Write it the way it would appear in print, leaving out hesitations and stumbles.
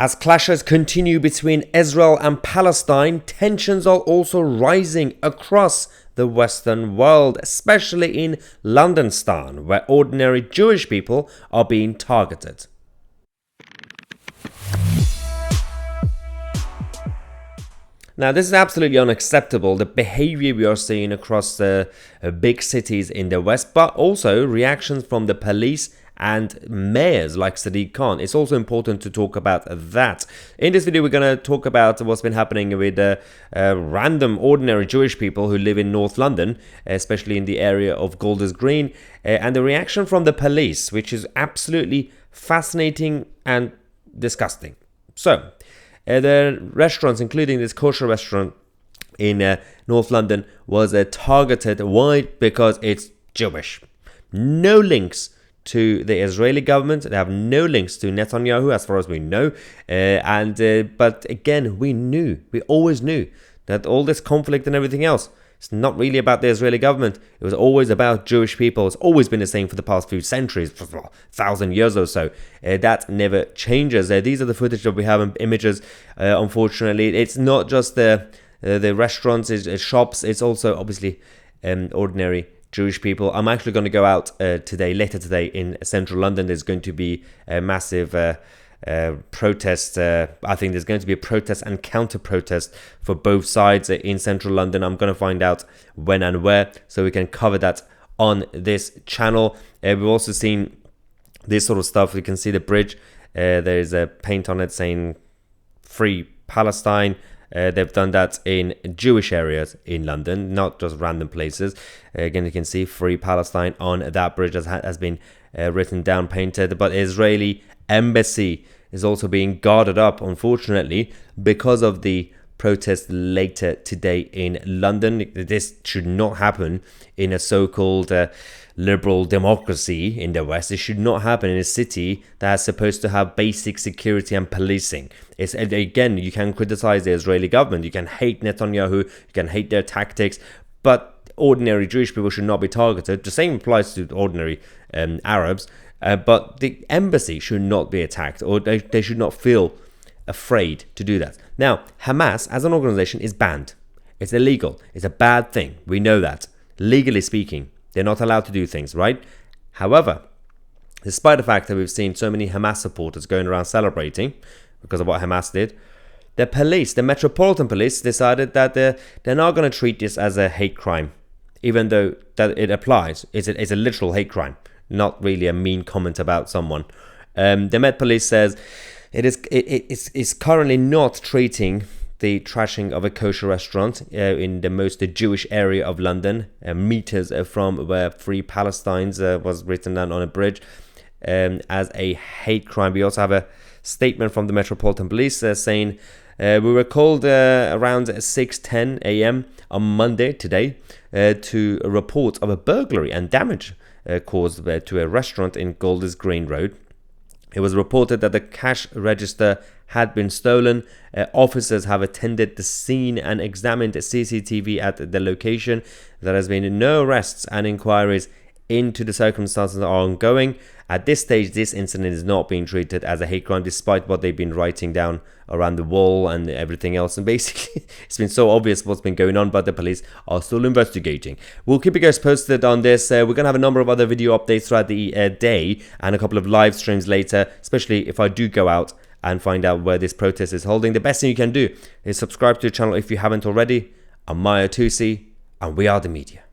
As clashes continue between Israel and Palestine, tensions are also rising across the Western world, especially in London, where ordinary Jewish people are being targeted. Now, this is absolutely unacceptable, the behavior we are seeing across the big cities in the West, but also reactions from the police and mayors like Sadiq Khan. It's also important to talk about that. In this video, we're going to talk about what's been happening with random, ordinary Jewish people who live in North London, especially in the area of Golders Green, and the reaction from the police, which is absolutely fascinating and disgusting. So, the restaurants, including this kosher restaurant in North London, was targeted. Why? Because it's Jewish. No links to the Israeli government. They have no links to Netanyahu, as far as we know. But again, we always knew that all this conflict and everything else, it's not really about the Israeli government. It was always about Jewish people. It's always been the same for the past few centuries, for 1,000 years or so. That never changes. These are the footage that we have, images. Unfortunately, it's not just the restaurants, it's shops. It's also obviously ordinary Jewish people. I'm actually going to go out later today in central London. There's going to be a massive protest. I think there's going to be a protest and counter-protest for both sides in central London. I'm going to find out when and where, so we can cover that on this channel. We've also seen this sort of stuff. You can see the bridge. There's a paint on it saying Free Palestine. They've done that in Jewish areas in London, not just random places. Again, you can see Free Palestine on that bridge has been written down, painted. But Israeli embassy is also being guarded up, unfortunately, because of the protest later today in London. This should not happen in a so-called liberal democracy in the West. It should not happen in a city that's supposed to have basic security and policing. Again, you can criticize the Israeli government, you can hate Netanyahu, you can hate their tactics, but ordinary Jewish people should not be targeted. The same applies to ordinary Arabs, but the embassy should not be attacked, or they should not feel afraid to do that. Now, Hamas as an organization is banned. It's illegal. It's a bad thing. We know that. Legally speaking, they're not allowed to do things, right? However, despite the fact that we've seen so many Hamas supporters going around celebrating because of what Hamas did, the police, the Metropolitan Police, decided that they're not going to treat this as a hate crime, even though that it applies. It's a literal hate crime, not really a mean comment about someone. The Met Police says it's currently not treating the trashing of a kosher restaurant in the most Jewish area of London, meters from where Free Palestine was written down on a bridge, as a hate crime. We also have a statement from the Metropolitan Police saying, we were called around 6:10 a.m. on Monday today to a report of a burglary and damage caused to a restaurant in Golders Green Road. It was reported that the cash register had been stolen. Officers have attended the scene and examined CCTV at the location. There has been no arrests, and inquiries into the circumstances are ongoing. At this stage, this incident is not being treated as a hate crime, despite what they've been writing down around the wall and everything else. And basically, it's been so obvious what's been going on, but the police are still investigating. We'll keep you guys posted on this. We're going to have a number of other video updates throughout the day and a couple of live streams later, especially if I do go out and find out where this protest is holding. The best thing you can do is subscribe to the channel if you haven't already. I'm Tousi, and we are the media.